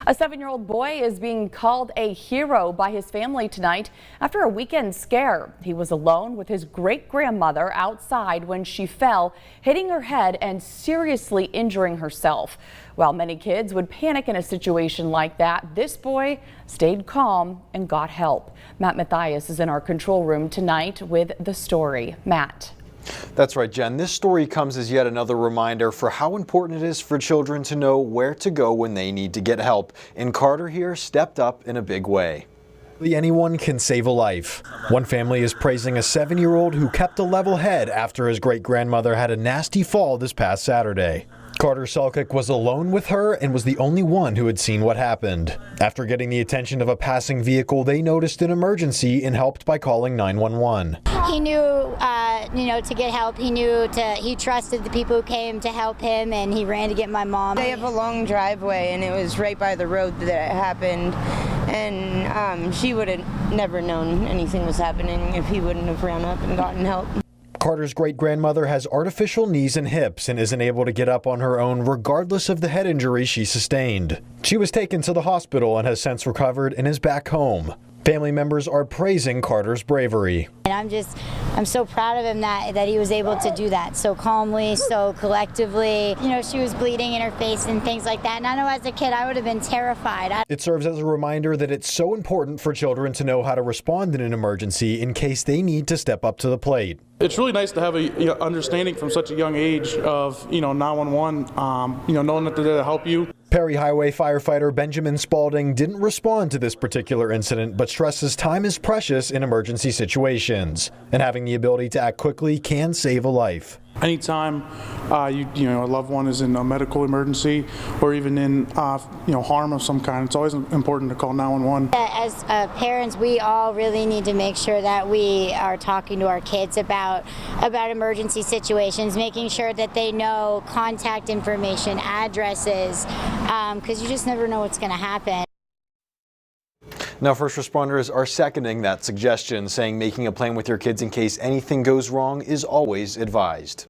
A 7-year-old boy is being called a hero by his family tonight after a weekend scare. He was alone with his great-grandmother outside when she fell, hitting her head and seriously injuring herself. While many kids would panic in a situation like that, this boy stayed calm and got help. Matt Mathias is in our control room tonight with the story. Matt. That's right, Jen. This story comes as yet another reminder for how important it is for children to know where to go when they need to get help. And Carter here stepped up in a big way. Anyone can save a life. One family is praising a 7-year-old who kept a level head after his great-grandmother had a nasty fall this past Saturday. Carter Selkirk was alone with her and was the only one who had seen what happened. After getting the attention of a passing vehicle, they noticed an emergency and helped by calling 911. He knew, to get help. He trusted the people who came to help him, and he ran to get my mom. They have a long driveway, and it was right by the road that it happened. And she would have never known anything was happening if he wouldn't have ran up and gotten help. Carter's great-grandmother has artificial knees and hips and isn't able to get up on her own regardless of the head injury she sustained. She was taken to the hospital and has since recovered and is back home. Family members are praising Carter's bravery. And I'm so proud of him that he was able to do that so calmly, so collectively. She was bleeding in her face and things like that. And I know as a kid I would have been terrified. It serves as a reminder that it's so important for children to know how to respond in an emergency in case they need to step up to the plate. It's really nice to have a understanding from such a young age of 911, knowing that they're there to help you. Perry Highway firefighter Benjamin Spalding didn't respond to this particular incident, but stresses time is precious in emergency situations, and having the ability to act quickly can save a life. Anytime a loved one is in a medical emergency or even in harm of some kind, it's always important to call 911. As parents, we all really need to make sure that we are talking to our kids about emergency situations, making sure that they know contact information, addresses, because you just never know what's going to happen. Now, first responders are seconding that suggestion, saying making a plan with your kids in case anything goes wrong is always advised.